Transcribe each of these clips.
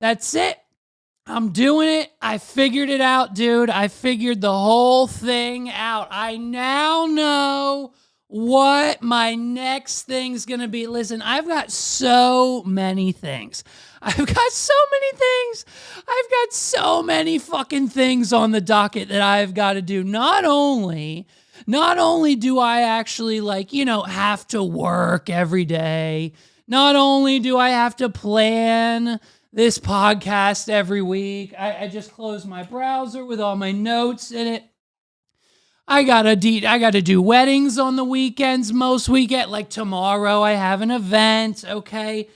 That's it. I'm doing it. I figured it out, dude. I figured the whole thing out. I now know what my next thing's going to be. Listen, I've got so many things. I've got so many fucking things on the docket that I've got to do. Not only do I actually have to work every day, not only do I have to plan this podcast every week, I just closed my browser with all my notes in it. I gotta do weddings on the weekends, most weekend. Like tomorrow I have an event, okay?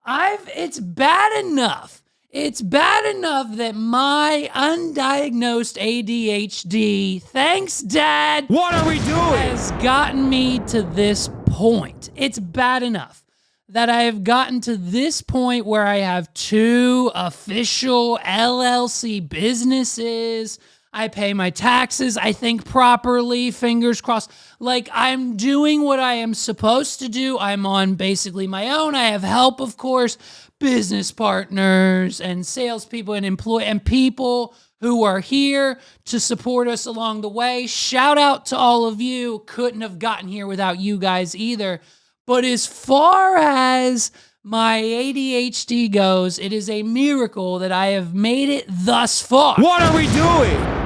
It's bad enough. It's bad enough that my undiagnosed ADHD, thanks Dad, what are we doing? Has gotten me to this point. It's bad enough that I have gotten to this point where I have 2 official LLC businesses. I pay my taxes, I think properly, fingers crossed. Like, I'm doing what I am supposed to do. I'm on basically my own. I have help, of course, business partners and salespeople and people who are here to support us along the way. Shout out to all of you. Couldn't have gotten here without you guys either. But as far as my ADHD goes, it is a miracle that I have made it thus far. What are we doing?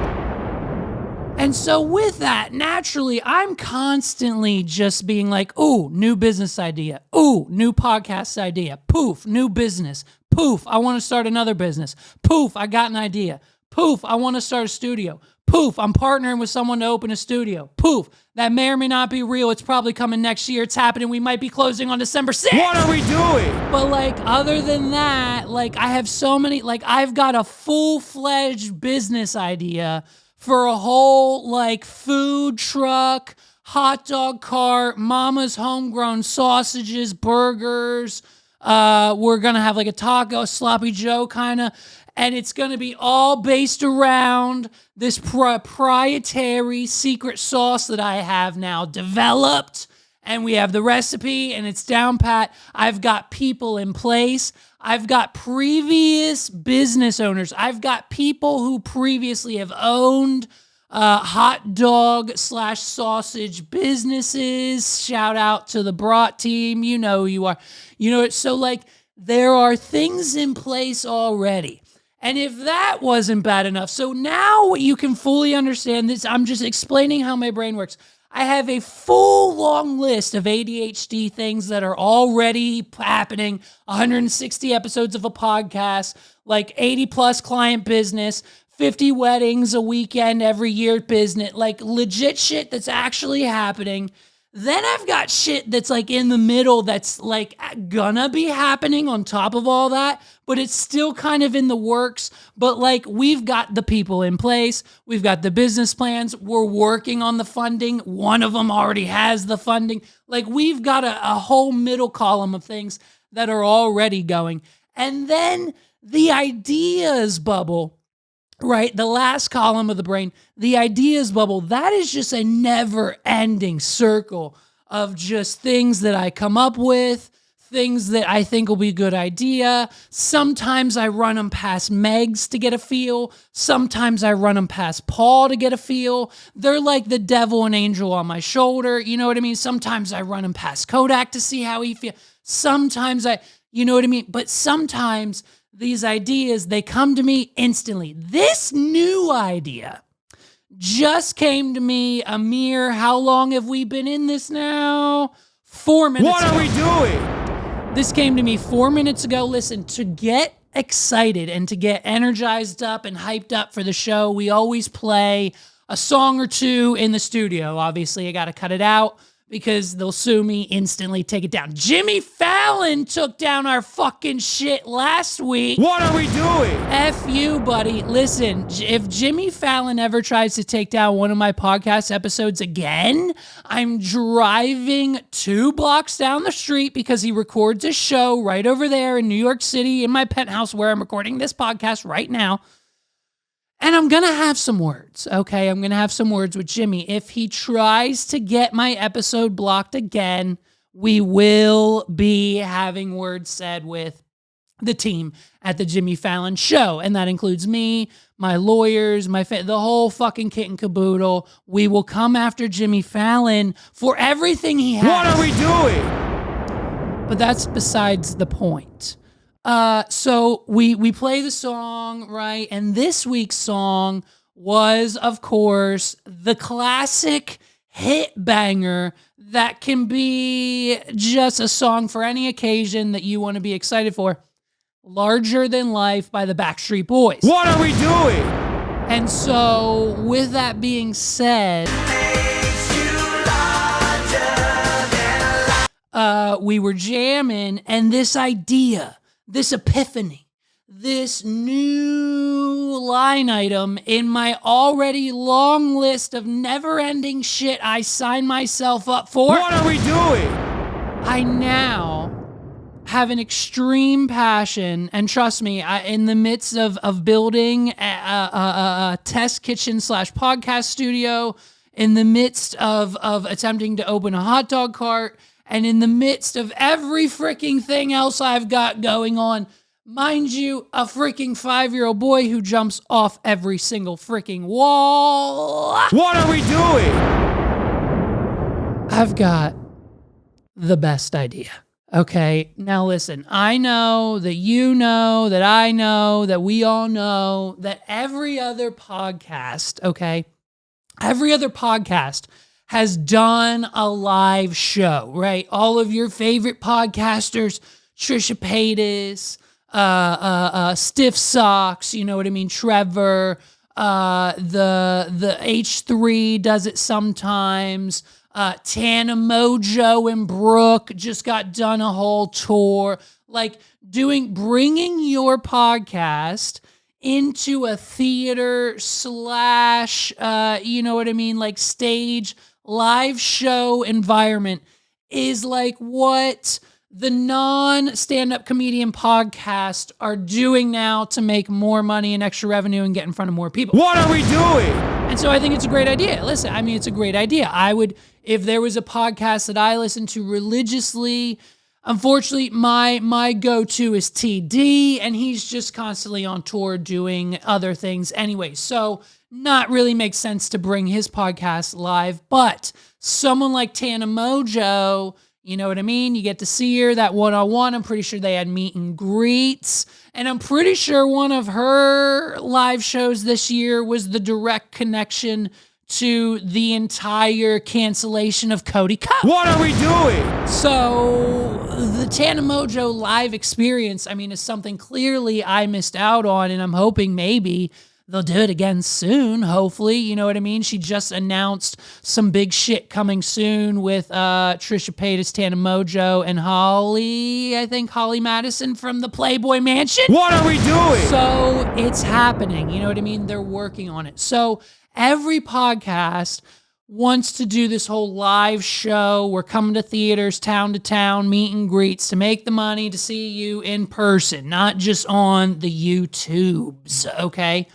And so with that, naturally, I'm constantly just being like, ooh, new business idea. Ooh, new podcast idea. Poof, new business. Poof, I want to start another business. Poof, I got an idea. Poof, I want to start a studio. Poof, I'm partnering with someone to open a studio. Poof, that may or may not be real. It's probably coming next year. It's happening. We might be closing on December 6th. What are we doing? But other than that, I have so many, I've got a full-fledged business idea for a whole, food truck, hot dog cart, Mama's homegrown sausages, burgers. We're going to have a taco, sloppy Joe kind of. And it's going to be all based around this proprietary secret sauce that I have now developed. And we have the recipe and it's down pat. I've got people in place. I've got previous business owners. I've got people who previously have owned hot dog / sausage businesses. Shout out to the Brat team. You know who you are. So there are things in place already. And if that wasn't bad enough, so now you can fully understand this. I'm just explaining how my brain works. I have a full long list of ADHD things that are already happening. 160 episodes of a podcast, 80 plus client business, 50 weddings a weekend every year business, legit shit that's actually happening. Then I've got shit that's in the middle that's gonna be happening on top of all that, but it's still kind of in the works. But we've got the people in place. We've got the business plans. We're working on the funding. One of them already has the funding. We've got a whole middle column of things that are already going. And then the ideas bubble. Right, the last column of the brain, the ideas bubble, that is just a never-ending circle of just things that I come up with, things that I think will be a good idea. Sometimes I run them past Megs to get a feel. Sometimes I run them past Paul to get a feel. They're like the devil and angel on my shoulder, you know what I mean? Sometimes I run them past Kodak to see how he feels. Sometimes you know what I mean? But sometimes these ideas, they come to me instantly. This new idea just came to me a mere, how long have we been in this now? 4 minutes ago. What are we doing? This came to me 4 minutes ago. Listen, to get excited and to get energized up and hyped up for the show, we always play a song or two in the studio. Obviously, I got to cut it out because they'll sue me instantly, take it down. Jimmy Fallon took down our fucking shit last week. What are we doing? F you, buddy. Listen, if Jimmy Fallon ever tries to take down one of my podcast episodes again, I'm driving 2 blocks down the street because he records a show right over there in New York City in my penthouse where I'm recording this podcast right now. And I'm going to have some words, okay? I'm going to have some words with Jimmy. If he tries to get my episode blocked again, we will be having words said with the team at the Jimmy Fallon show. And that includes me, my lawyers, the whole fucking kit and caboodle. We will come after Jimmy Fallon for everything he has. What are we doing? But that's besides the point. So we play the song, right? And this week's song was, of course, the classic hit banger that can be just a song for any occasion that you want to be excited for. Larger Than Life by the Backstreet Boys. What are we doing? And so, with that being said, we were jamming, and this idea, this epiphany, this new line item in my already long list of never-ending shit I signed myself up for. What are we doing? I now have an extreme passion, and trust me, in the midst of building a test kitchen / podcast studio, in the midst of attempting to open a hot dog cart, and in the midst of every freaking thing else I've got going on, mind you, a freaking 5-year-old boy who jumps off every single freaking wall. What are we doing? I've got the best idea. Okay, now listen, I know that you know, that I know, that we all know that every other podcast, has done a live show, right? All of your favorite podcasters, Trisha Paytas, Stiff Socks, you know what I mean, Trevor, the H3 does it sometimes. Tana Mongeau and Brooke just got done a whole tour, like bringing your podcast into a theater / you know what I mean, like stage live show environment is like what the non-stand-up comedian podcasts are doing now to make more money and extra revenue and get in front of more people. What are we doing? And so I think it's a great idea. Listen, I mean, it's a great idea. I would, if there was a podcast that I listen to religiously, unfortunately, my go-to is TD, and he's just constantly on tour doing other things anyway. So not really makes sense to bring his podcast live, but someone like Tana Mongeau, you know what I mean? You get to see her, that one-on-one. I'm pretty sure they had meet and greets. And I'm pretty sure one of her live shows this year was the direct connection to the entire cancellation of Cody Cup. What are we doing? So the Tana Mongeau live experience, I mean, is something clearly I missed out on, and I'm hoping maybe they'll do it again soon, hopefully. You know what I mean? She just announced some big shit coming soon with Trisha Paytas, Tana Mongeau, and Holly Madison from the Playboy Mansion. What are we doing? So it's happening. You know what I mean? They're working on it. So every podcast wants to do this whole live show. We're coming to theaters, town to town, meet and greets to make the money to see you in person, not just on the YouTubes, okay?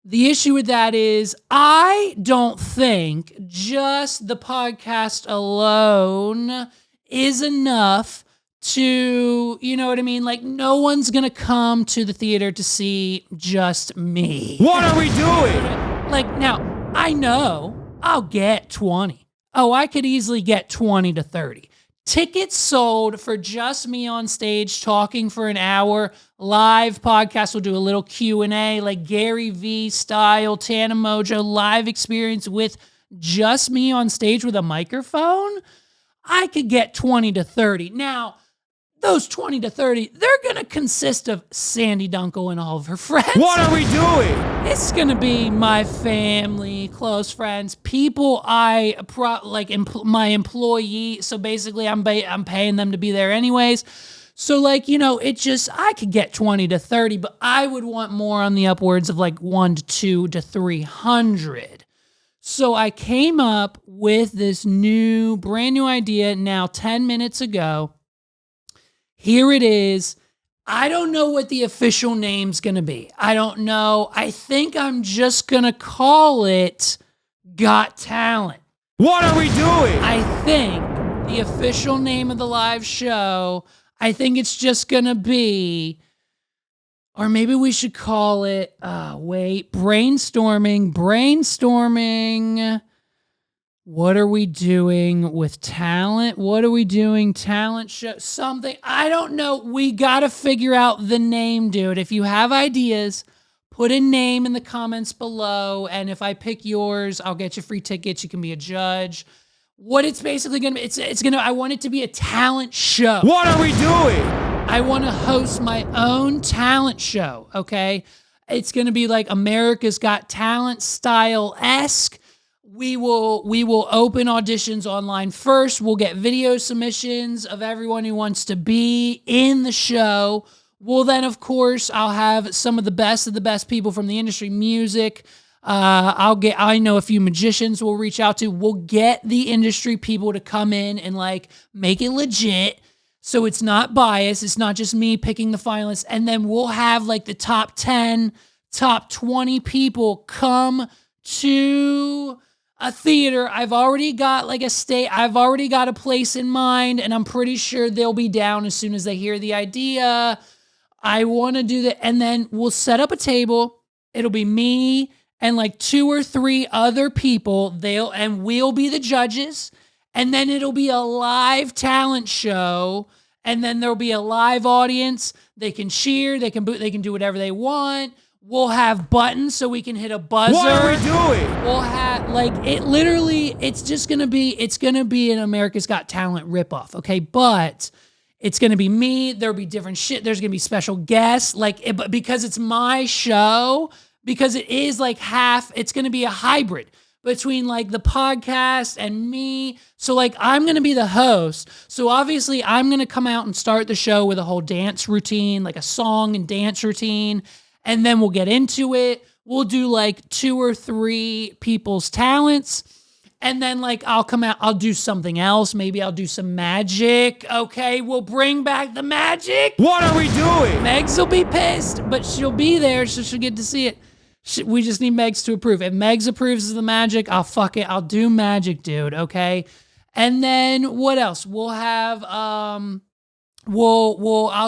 The issue with that is I don't think just the podcast alone is enough to, you know what I mean? Like, no one's going to come to the theater to see just me. What are we doing? Like, now, I know I'll get 20. Oh, I could easily get 20 to 30. Tickets sold for just me on stage talking for an hour. Live podcast, we'll do a little Q&A, like Gary V style, Tana Mongeau live experience with just me on stage with a microphone. I could get 20 to 30. Now, those 20 to 30, they're going to consist of Sandy Dunkel and all of her friends. What are we doing? It's going to be my family, close friends, people my employee. So basically, I'm paying them to be there anyways. So like, you know, I could get 20 to 30, but I would want more on the upwards of like 1 to 2 to 300. So I came up with this brand new idea now 10 minutes ago. Here it is. I don't know what the official name's going to be. I don't know. I think I'm just going to call it Got Talent. What are we doing? I think the official name of the live show, I think it's just going to be, or maybe we should call it, brainstorming. What are we doing with talent? What are we doing? Talent show, something. I don't know. We got to figure out the name, dude. If you have ideas, put a name in the comments below. And if I pick yours, I'll get you free tickets. You can be a judge. What it's basically going to be, I want it to be a talent show. What are we doing? I want to host my own talent show, okay? It's going to be like America's Got Talent style-esque. We will open auditions online first. We'll get video submissions of everyone who wants to be in the show. Well, then, of course, I'll have some of the best people from the industry, music. I know a few magicians we'll reach out to. We'll get the industry people to come in and like make it legit. So it's not biased. It's not just me picking the finalists. And then we'll have like the top 10, top 20 people come to a theater. I've already got like I've already got a place in mind, and I'm pretty sure they'll be down as soon as they hear the idea. I want to do that. And then we'll set up a table. It'll be me and like 2 or 3 other people. We'll be the judges. And then it'll be a live talent show. And then there'll be a live audience. They can cheer, they can boo, they can do whatever they want. We'll have buttons so we can hit a buzzer. What are we doing? We'll have it's gonna be an America's Got Talent ripoff, okay? But it's gonna be me. There'll be different shit. There's gonna be special guests, because it's my show. Because it is like it's gonna be a hybrid between like the podcast and me. So like I'm going to be the host. So obviously I'm going to come out and start the show with a whole dance routine, like a song and dance routine. And then we'll get into it. We'll do like 2 or 3 people's talents. And then like I'll come out, I'll do something else. Maybe I'll do some magic. Okay, we'll bring back the magic. What are we doing? Megs will be pissed, but she'll be there, so she'll get to see it. We just need Megs to approve. If Megs approves of the magic, I'll do magic, dude, okay? And then what else? We'll have I'll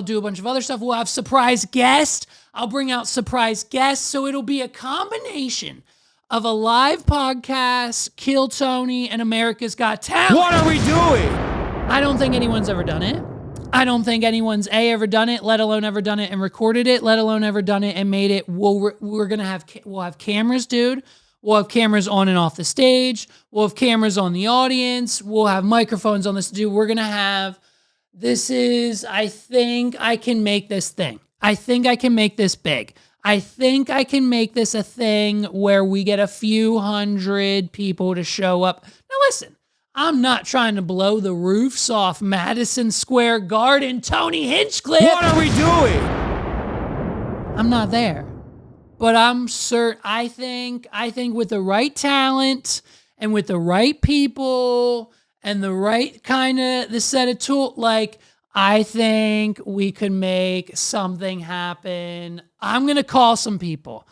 do a bunch of other stuff. We'll have surprise guests. I'll bring out surprise guests, so it'll be a combination of a live podcast, Kill Tony, and America's Got Talent. What are we doing? I don't think anyone's ever done it. I don't think anyone's ever done it, let alone ever done it and recorded it, let alone ever done it and made it. We'll have cameras, dude. We'll have cameras on and off the stage. We'll have cameras on the audience. We'll have microphones on this, dude. I think I can make this thing. I think I can make this big. I think I can make this a thing where we get a few hundred people to show up. Now listen. I'm not trying to blow the roofs off Madison Square Garden, Tony Hinchcliffe. What are we doing? I'm not there. But I'm certain, I think with the right talent and with the right people and the right the set of tools, I think we could make something happen. I'm going to call some people.